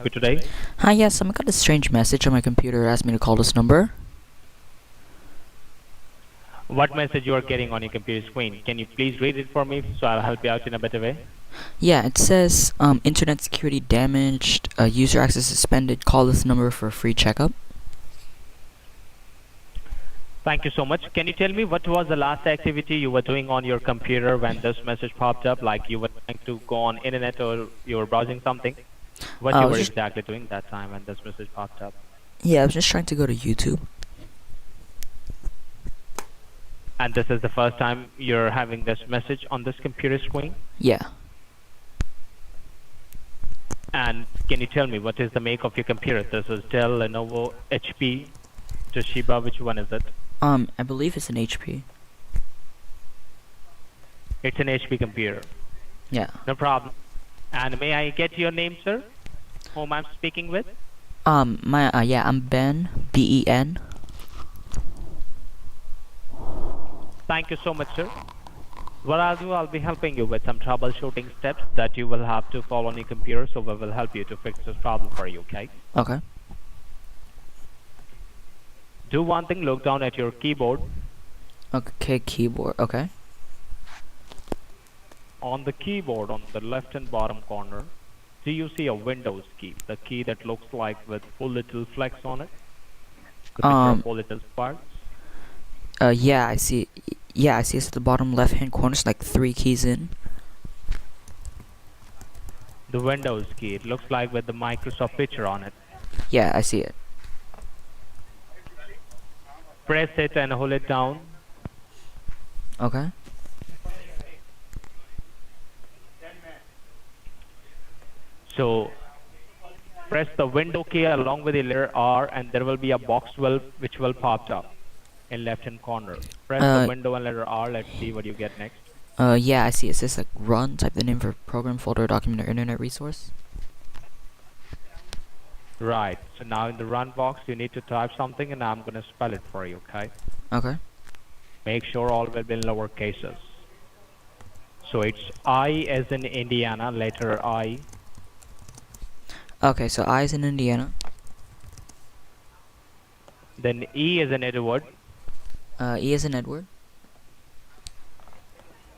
help you today? Hi, yes, I got a strange message on my computer asking me to call this number. What message you are getting on your computer screen? Can you please read it for me so I'll help you out in a better way? Yeah, it says, internet security damaged, user access suspended, call this number for a free checkup. Thank you so much. Can you tell me what was the last activity you were doing on your computer when this message popped up? Like you were trying to go on internet or you were browsing something? What I you was were just, exactly doing that time when this message popped up? yeah, I was just trying to go to YouTube. And this is the first time you're having this message on this computer screen? Yeah. And can you tell me what is the make of your computer? This is Dell, Lenovo, HP, Toshiba. Which one is it? I believe it's an HP. It's an HP computer. Yeah. No problem. And may I get your name, sir? Whom I'm speaking with? I'm Ben, Ben. Thank you so much, sir. What I'll do, I'll be helping you with some troubleshooting steps that you will have to follow on your computer, so we will help you to fix this problem for you, okay? Okay. Do one thing, look down at your keyboard. Okay, keyboard, okay. On the keyboard, on the left and bottom corner, do you see a Windows key? The key that looks like with four little flecks on it? The picture of four little sparks? Yeah, I see. Yeah, I see it's at the bottom left-hand corner. It's like 3 keys in. The Windows key, it looks like with the Microsoft picture on it. Yeah, I see it. Press it and hold it down. Okay. So press the window key along with the letter R, and there will be a box which will pop up in left hand corner. Press the window and letter R. Let's see what you get next. Yeah, I see. It says like run. Type the name for program, folder, document, or internet resource. Right. So now in the run box, you need to type something, and I'm gonna spell it for you. Okay. Okay. Make sure all will be in lower cases. So it's I as in Indiana, letter I. Okay, so I is in Indiana. Then E as in Edward. E is in Edward.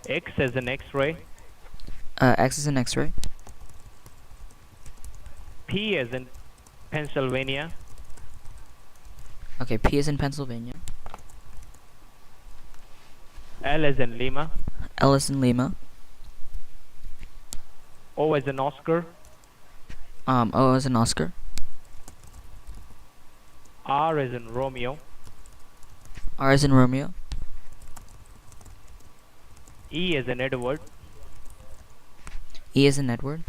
X as in X-ray. X is in X-ray. P as in Pennsylvania. Okay, P is in Pennsylvania. L as in Lima. L is in Lima. O as in Oscar. O is in Oscar. R as in Romeo. R is in Romeo. E as in Edward. E is in Edward.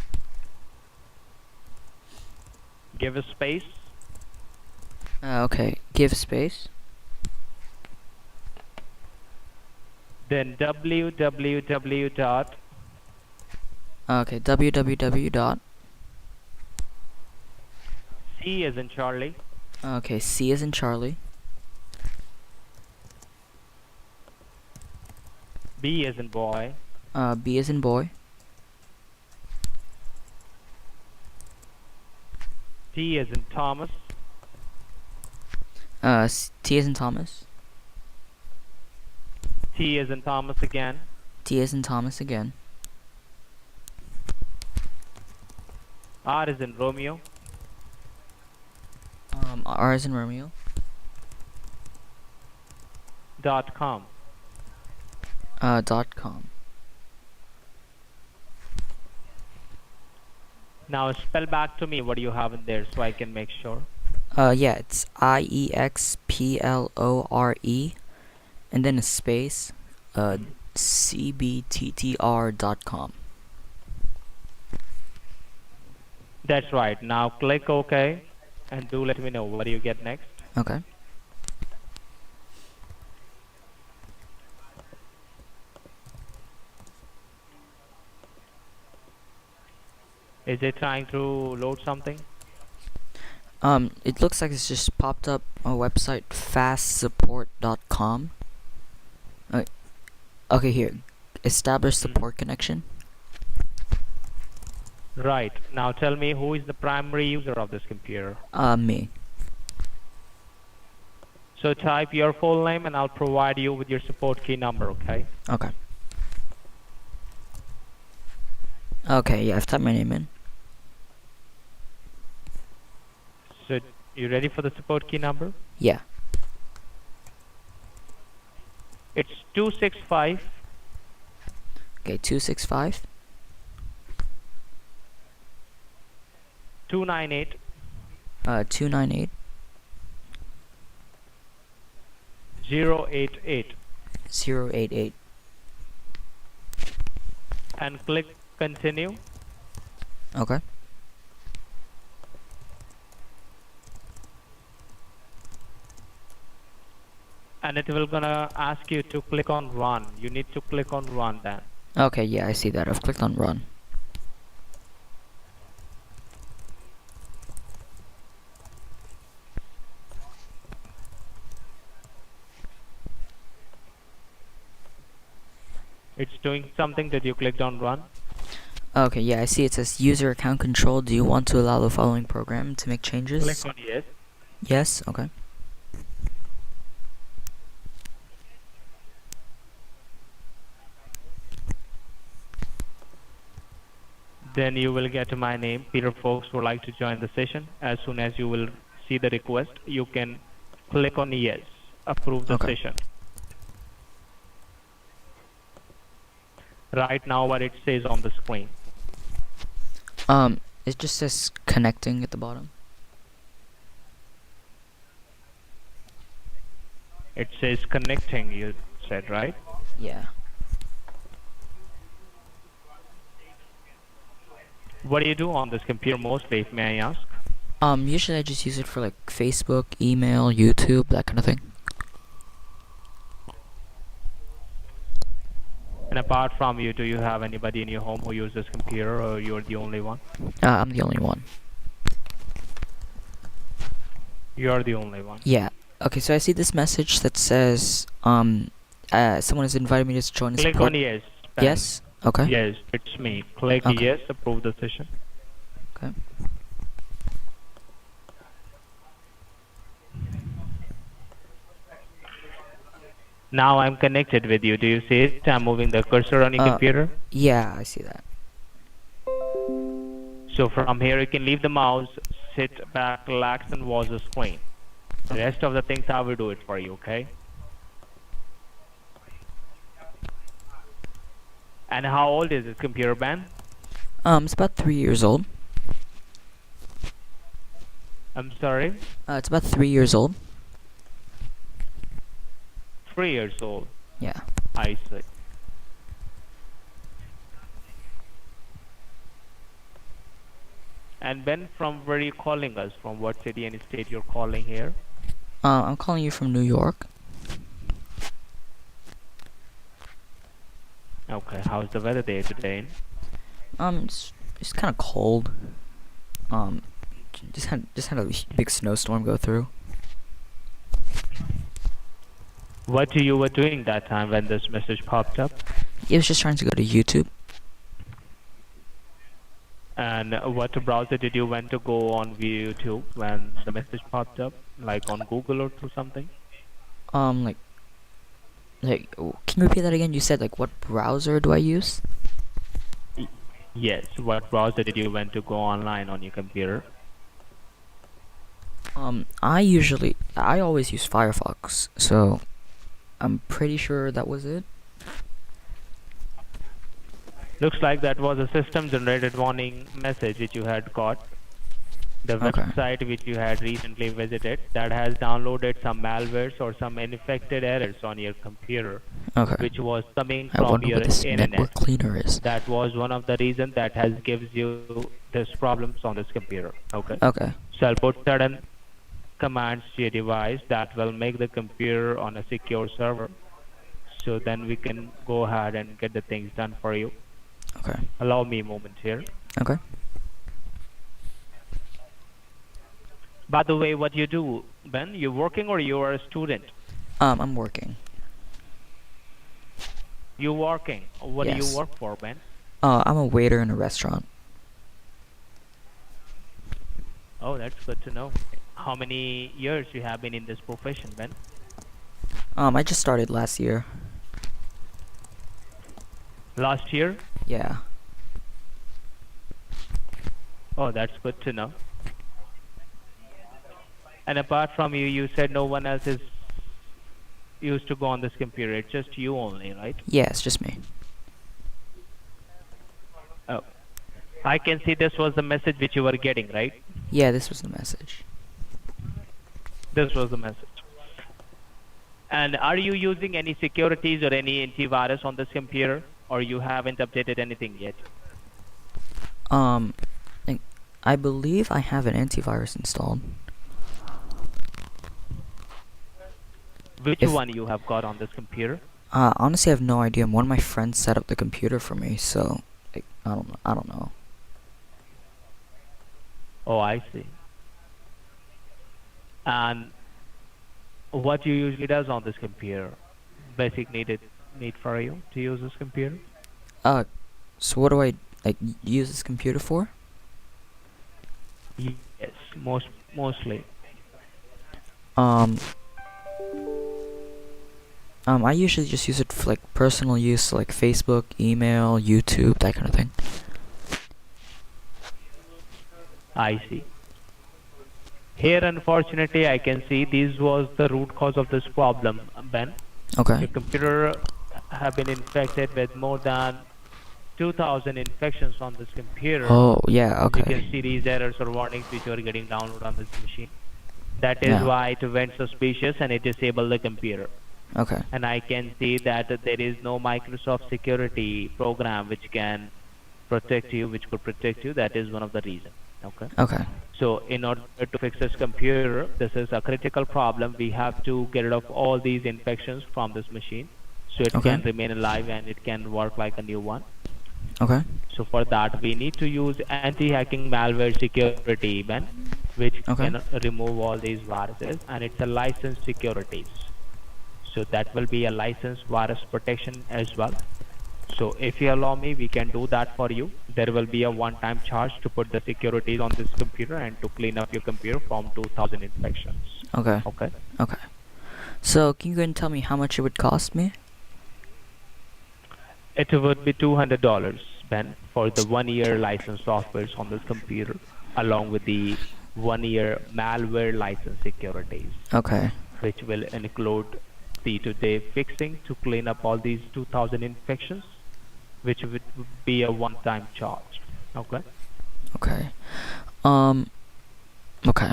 Give a space. Okay, give space. Then www dot. Okay, www dot. C as in Charlie. Okay, C is in Charlie. B as in boy. B is in boy. T as in Thomas. T is in Thomas. T as in Thomas again. T is in Thomas again. R as in Romeo. R is in Romeo. .com. .com. Now spell back to me what do you have in there so I can make sure. Yeah, it's IEXPLORE, and then a space, CBTTR.com. That's right. Now click OK and do let me know what do you get next. Okay. Is it trying to load something? It looks like it's just popped up a website, fastsupport.com. Okay, here. Establish support connection. Right. Now tell me who is the primary user of this computer. Me. So type your full name and I'll provide you with your support key number, okay? Okay. Okay, yeah, I've typed my name in. So you ready for the support key number? Yeah. It's 265 Okay, 265 298 298 088 088. and click continue. Okay. And it will gonna ask you to click on run. You need to click on run then. Okay, yeah, I see that. I've clicked on run. It's doing something that you clicked on run. Okay, yeah, I see it says user account control. Do you want to allow the following program to make changes? Click on yes. Yes, okay. Then you will get my name. Peter Folks would like to join the session. As soon as you will see the request, you can click on yes, approve the Okay. session. Right now what it says on the screen. It just says connecting at the bottom. It says connecting, you said, right? Yeah. What do you do on this computer mostly, if may I ask? Usually I just use it for like Facebook, email, YouTube, that kind of thing. And apart from you, do you have anybody in your home who uses computer, or you're the only one? I'm the only one. You're the only one. Yeah. Okay, so I see this message that says, someone has invited me to join the Click support. on yes. Ben. Yes. Okay. Yes, it's me. Click Okay. yes, approve the session. Okay. Now I'm connected with you. Do you see it? I'm moving the cursor on your computer. Yeah, I see that. So from here you can leave the mouse, sit back, relax, and watch the screen. The rest of the things I will do it for you, okay? And how old is this computer, Ben? It's about 3 years old. I'm sorry? It's about 3 years old. 3 years old. Yeah. I see. And Ben, from where are you calling us? From what city and state you're calling here? I'm calling you from New York. Okay, how's the weather there today? It's kind of cold. Just had a big snowstorm go through. What you were doing that time when this message popped up? It was just trying to go to YouTube. And what browser did you went to go on YouTube when the message popped up? Like on Google or through something? Can you repeat that again? You said like what browser do I use? Yes. What browser did you went to go online on your computer? I always use Firefox, so I'm pretty sure that was it. Looks like that was a system-generated warning message which you had got. The Okay. website which you had recently visited that has downloaded some malwares or some infected errors on your computer, Okay. which was coming I from wonder your what this internet. network cleaner is. That was one of the reasons that has gives you this problems on this computer. Okay. Okay. So I'll put certain commands to your device that will make the computer on a secure server. So then we can go ahead and get the things done for you. Okay. Allow me a moment here. Okay. By the way, what you do, Ben? You working or you are a student? I'm working. You working? What do you Yes. work for, Ben? I'm a waiter in a restaurant. Oh, that's good to know. How many years you have been in this profession, Ben? I just started last year. Last year? Yeah. Oh, that's good to know. And apart from you, you said no one else is used to go on this computer. It's just you only, right? Yeah, it's just me. Oh, I can see this was the message which you were getting, right? Yeah, this was the message. This was the message. And are you using any securities or any antivirus on this computer, or you haven't updated anything yet? Um, I I believe I have an antivirus installed. Which If one you have got on this computer? honestly, I have no idea. One of my friends set up the computer for me, so like, I don't know. Oh, I see. And what you usually does on this computer? Basic need for you to use this computer? Uh, so what do I like use this computer for? Yes, mostly. Um, I usually just use it for like personal use, like Facebook, email, YouTube, that kind of thing. I see. Here, unfortunately, I can see this was the root cause of this problem, Ben. Okay. Your computer have been infected with more than 2,000 infections on this computer. Oh, yeah, As you can okay. see these errors or warnings which are getting downloaded on this machine. That is Yeah. why it went suspicious and it disabled the computer. Okay. And I can see that there is no Microsoft security program which can protect you, which could protect you. That is one of the reasons. Okay. Okay. So in order to fix this computer, this is a critical problem. We have to get rid of all these infections from this machine so it Okay. can remain alive and it can work like a new one. Okay. So for that, we need to use anti-hacking malware security, Ben, which Okay. can remove all these viruses, and it's a licensed securities. So that will be a licensed virus protection as well. So if you allow me, we can do that for you. There will be a one-time charge to put the securities on this computer and to clean up your computer from 2,000 infections. Okay. Okay. Okay. So, can you go ahead and tell me how much it would cost me? It would be $200, Ben, for the 1 year license softwares on this computer, along with the 1 year malware license securities, Okay. which will include day-to-day fixing to clean up all these 2,000 infections, which would be a one-time charge. Okay. Okay. Um, okay.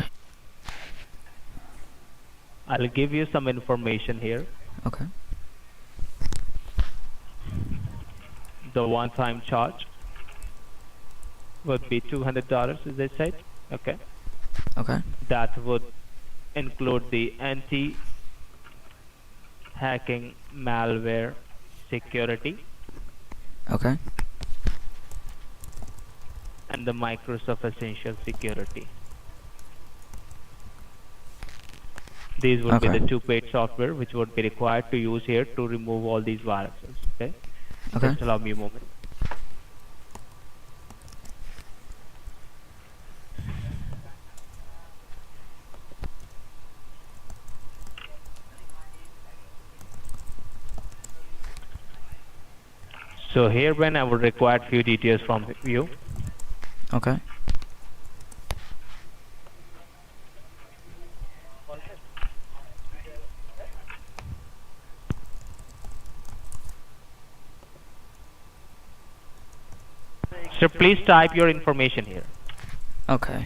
I'll give you some information here. Okay. The one-time charge would be $200, as I said. Okay. Okay. That would include the anti-hacking malware security Okay. and the Microsoft Essential Security. These would be Okay. the two paid software which would be required to use here to remove all these viruses. Okay. Okay. Just allow me a moment. So here, when I would require few details from you. Okay. So please type your information here. Okay.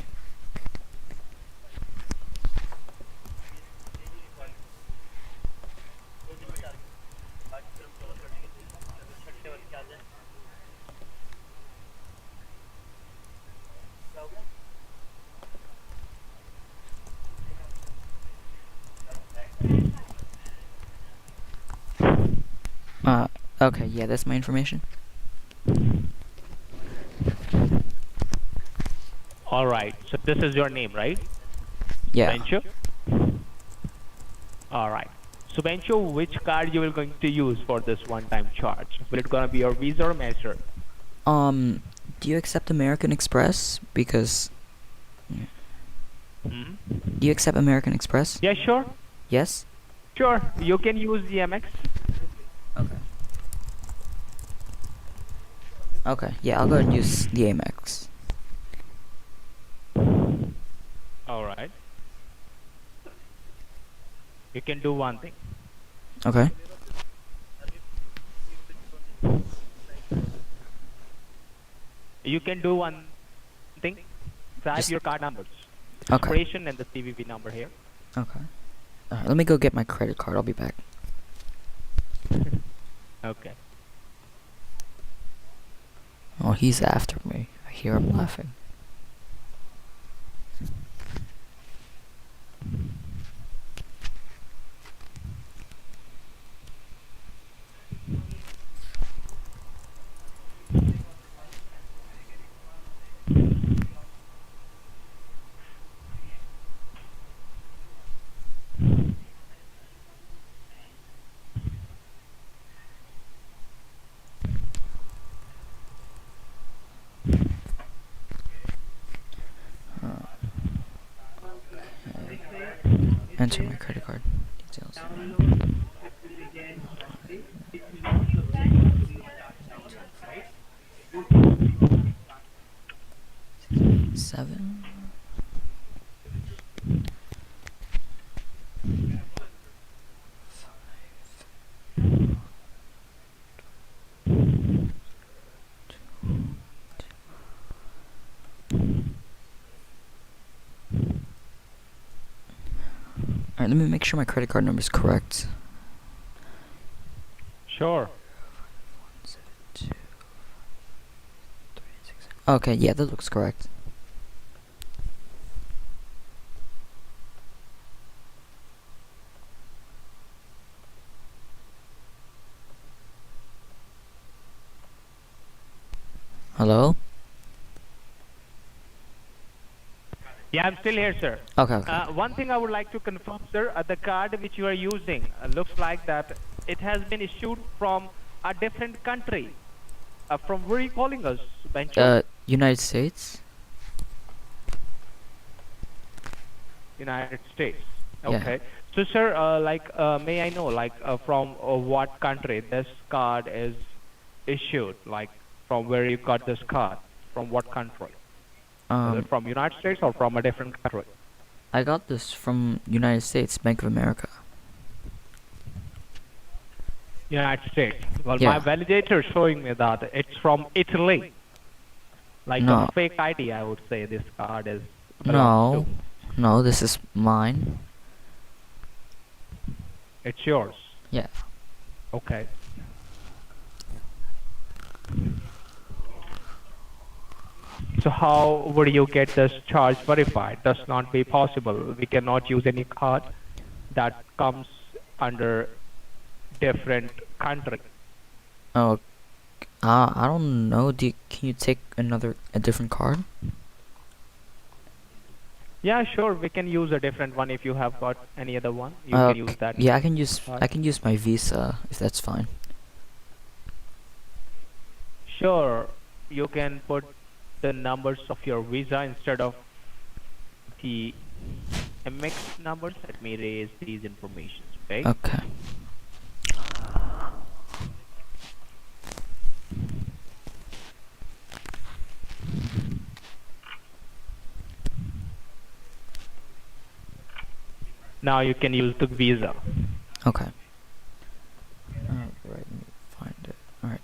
Uh, okay, yeah, that's my information. All right. So this is your name, right? Yeah. Bencho? All right. So Bencho, which card you will going to use for this one-time charge? Will it gonna be your Visa or Master? Um, do you accept American Express? Because, Hmm? Do you accept American Express? Yeah, sure. Yes? Sure. You can use the MX. Okay. Okay, yeah, I'll go ahead and use the Amex. All right. You can do one thing. Okay. You can do one thing. Type Just your card numbers, okay. expiration, and the CVV number here. Okay. Alright, let me go get my credit card. I'll be back. Okay. Oh, he's after me. I hear him laughing. Okay. Enter my credit card details. 7. Alright, let me make sure my credit card number is correct. Sure. Okay, yeah, that looks correct. Hello? Yeah, I'm still here, sir. Okay, okay. One thing I would like to confirm, sir, the card which you are using looks like that it has been issued from a different country. From where are you calling us, Bencho? United States? United States. Yeah. Okay. So, sir, may I know, from what country this card is issued? Like, from where you got this card? From what country? Is it from United States or from a different country? I got this from United States, Bank of America. United States. Well, my Yeah. validator is showing me that it's from Italy. Like a No. fake ID, I would say this card is belongs to. No. No, this is mine. It's yours. Yeah. Okay. So how would you get this charge verified? Does not be possible. We cannot use any card that comes under different country. Oh, I don't know. Can you take a different card? Yeah, sure. We can use a different one if you have got any other one. You Uh, can use that. yeah, I can use card. I can use my Visa if that's fine. Sure. You can put the numbers of your visa instead of the MX numbers. Let me erase these information. Okay. Okay. Now you can use the visa. Okay. Alright, let me find it. Alright.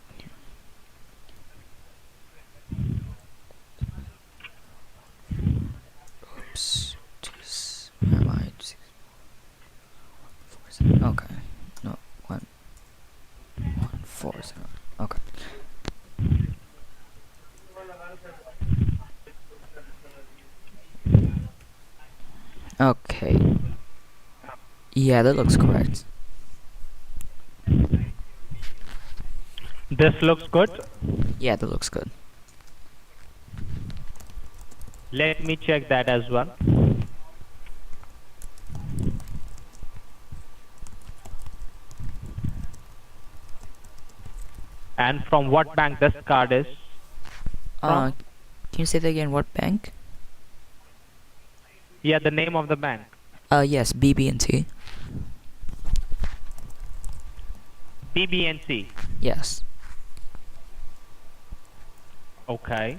Oops. Jeez. Where am I? 6, 4, 7. Okay. No. 1, 1, 4, 0. Okay. Okay. Yeah, that looks correct. This looks good. Yeah, that looks good. Let me check that as well. And from what bank this card is Uh, from? can you say that again? What bank? Yeah, the name of the bank. Yes, BB&T. BBNC. Yes. Okay.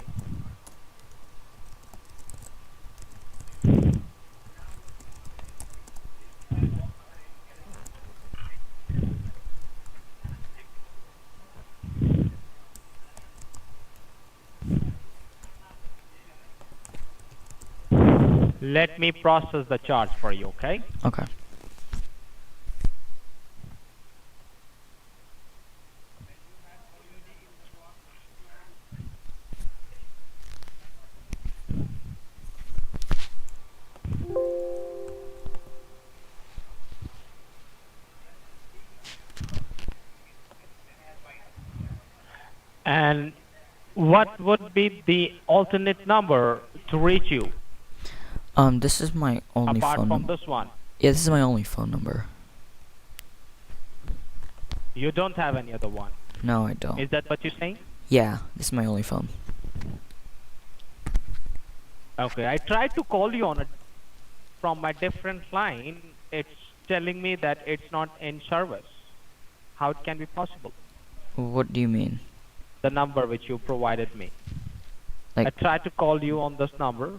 Let me process the charge for you, okay? Okay. And what would be the alternate number to reach you This is my only apart phone from number. this one? Yeah, this is my only phone number. You don't have any other one. No, I don't. Is that what you're saying? Yeah, this is my only phone. Okay, I tried to call you on a from my different line. It's telling me that it's not in service. How it can be possible? What do you mean? The number which you provided me. I Like, tried to call you on this number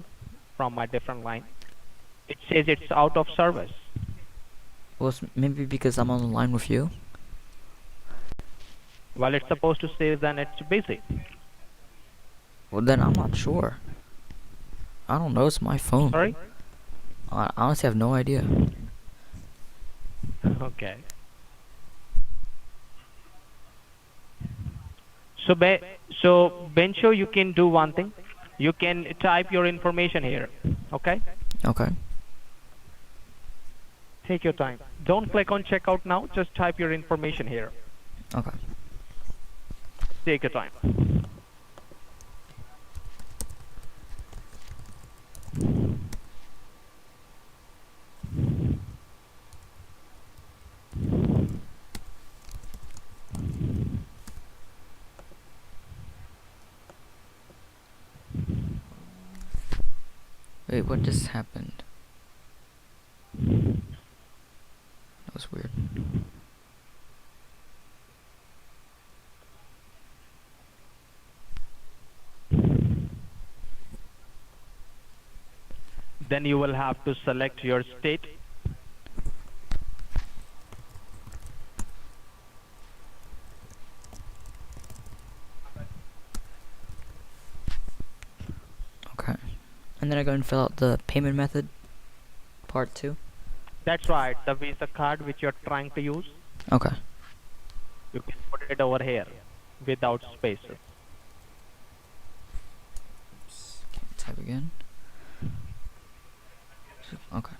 from my different line. It says it's out of service. maybe because I'm on the line with you? Well, it's supposed to say then it's busy. Well, then I'm not sure. I don't know, it's my phone. Sorry? I honestly have no idea. Okay. So Bencho, you can do one thing. You can type your information here. Okay? Okay. Take your time. Don't click on checkout now. Just type your information here. Okay. Take your time. Wait, what just happened? That was weird. Then you will have to select your state. Okay. And then I go and fill out the payment method. Part 2. That's right. The Visa card which you're trying to use, Okay. you can put it over here without spaces. Type again. Okay.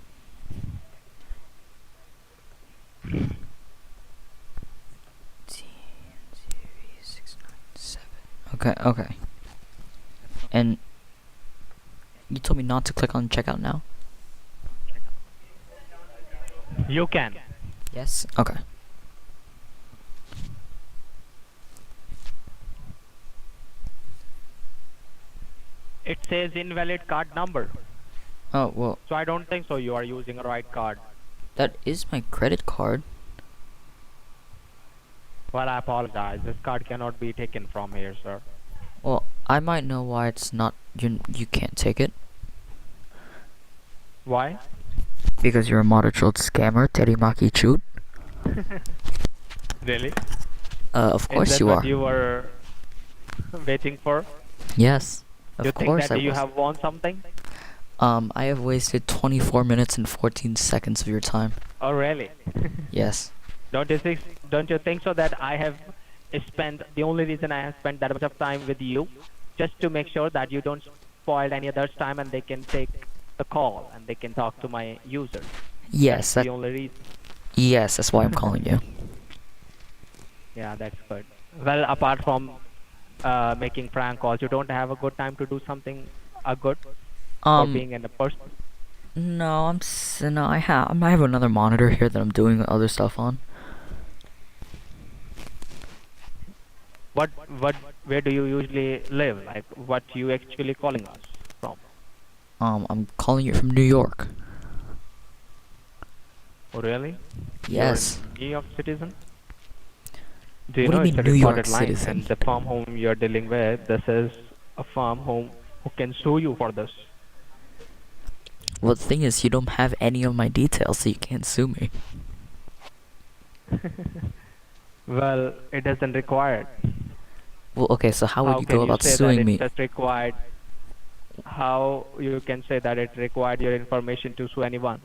Okay, okay. And you told me not to click on checkout now? You can. Yes. Okay. It says invalid card number. Oh, well, So I don't think so you are using a right card. that is my credit card. Well, I apologize. This card cannot be taken from here, sir. Well, I might know why it's not, you can't take it. Why? Because you're a moderate scammer, Terimaki Chut. Really? Of Is course that you what are. you were waiting for? Yes. You Of think course that I you was. have won something? I have wasted 24 minutes and 14 seconds of your time. Oh, really? Yes. Don't you think so that I have spent the only reason I have spent that much of time with you just to make sure that you don't spoil any other's time and they can take the call and they can talk to my users. Yes, That's the only reason. yes, that's why I'm calling you. Yeah, that's good. Well, apart from making prank calls, you don't have a good time to do something good for being in a person. No, no, I have another monitor here that I'm doing other stuff on. What, where do you usually live? Like, what you actually calling us from? I'm calling you from New York. Oh, really? You're Yes. in New York citizen? Do you What do know you it's mean a New York recorded line? citizen? And the firm whom you're dealing with, this is a firm who can sue you for this. Well, the thing is, you don't have any of my details, so you can't sue me. Well, it doesn't require. Well, okay, so how would How you go can you about say that suing it me? just required? How you can say that it required your information to sue anyone?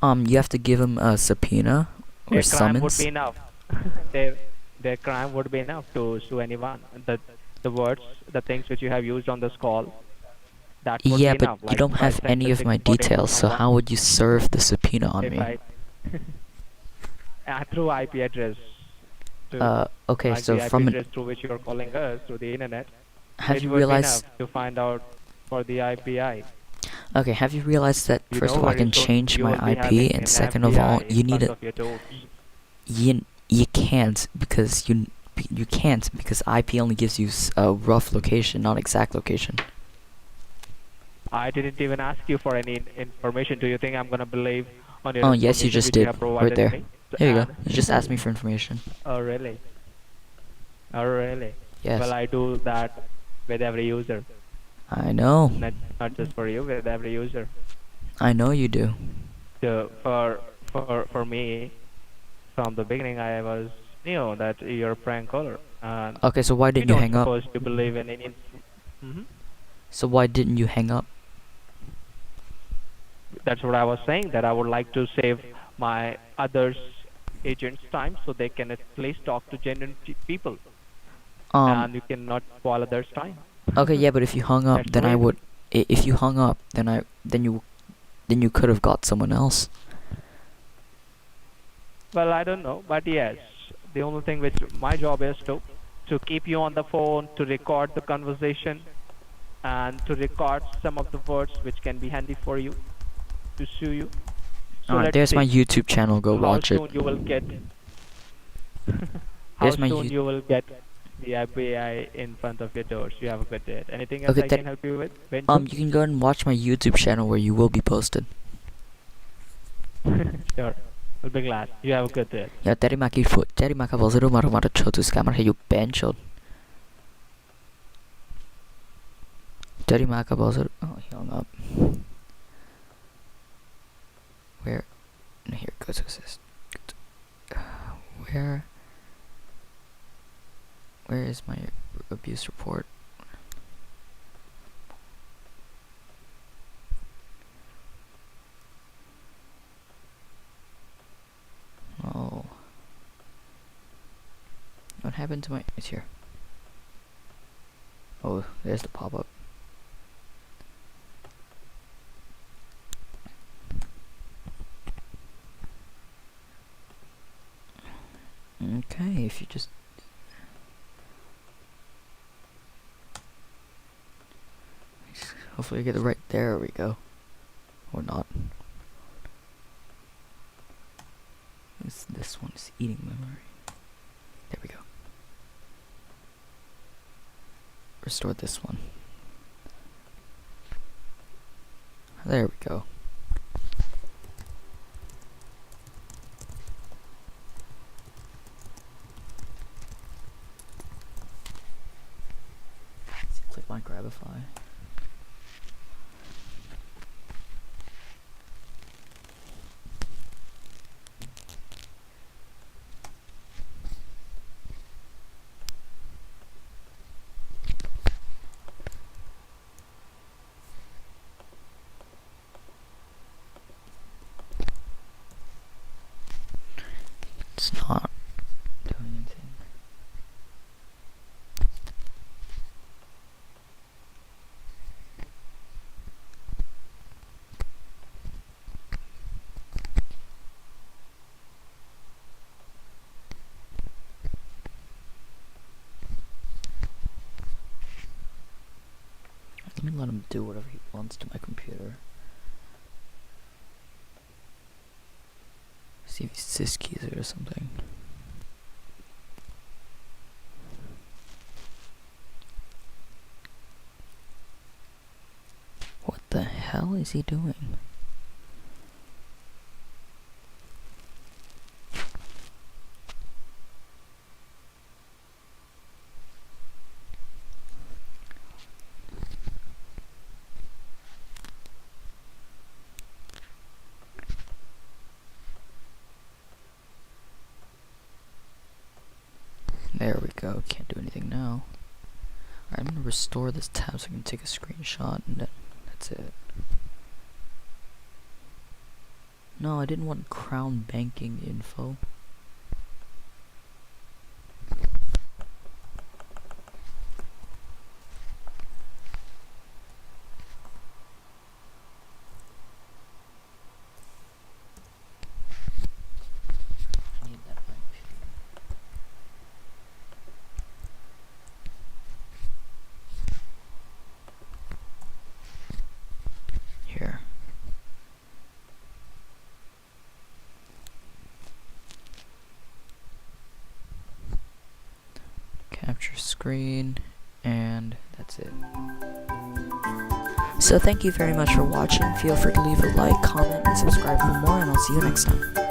You have to give him a subpoena or Their crime would be summons. enough. their their crime would be enough to sue anyone. The words, the things which you have used on this call, that would Yeah, be but enough. you Like don't if I have send any the of my recording to details, so someone, how would you serve the subpoena on if me? I through IP address, to Okay, like so the IP from an... address through which you are calling us through the internet, Have it you would be enough realized... to find out for the IPI. Okay, have you realized that, You first know, of all, I very can soon change you my will be IP, having and an second of all, FBI you in need front a... of your doors. You can't, because you can't, because IP only gives you a rough location, not exact location. I didn't even ask you for any information. Do you think I'm gonna believe on your Oh, yes, you information just which you did. have Right provided there. me? There you go. And You just asked me for information. oh really? Oh really? Well, Yes. I do that with every user, I know. not just for you, with every user. I know you do. So for me, from the beginning, I was knew that you're a prank caller, and Okay, so why you didn't you don't hang up? supposed to believe in any. Hmm. So why didn't you hang up? That's what I was saying. That I would like to save my others agents' time so they can at least talk to genuine people, Um, and you cannot spoil others' time. okay, yeah, but if you hung up, That's the then I reason. would... If you hung up, then you could have got someone else. Well, I don't know, but yes, the only thing which my job is to keep you on the phone, to record the conversation, and to record some of the words which can be handy for you to sue you. So Alright, let's there's my see YouTube channel, go how watch it. soon you will get how There's my soon you... you will get the IPI in front of your doors. You have a good day. Anything else Okay, I can help you with, you Benji? can go and watch my YouTube channel where you will be posted. Sure. I'll be glad. You have a good day. Ya, terima kasih rumah-rumah chotus kamar you benchot. Terima kasih. Oh, he hung up. Where? No, here it goes. Where? Where is my abuse report? Oh. What happened to my... It's here. Oh, there's the pop-up. Okay, if you just... Hopefully I get it right. There we go. Or not. This one is eating memory. There we go. Restore this one. There we go. Click my Grabify. It's not doing anything. Let me let him do whatever he wants to my computer. See if he syskis it or something. What the hell? hell is he doing? There we go. Can't do anything now. Alright, I'm gonna restore this tab so I can take a screenshot, and then that's it. No, I didn't want crown banking info. I need that IP. Here. Capture screen, and that's it. So thank you very much for watching. Feel free to leave a like, comment, and subscribe for more, and I'll see you next time.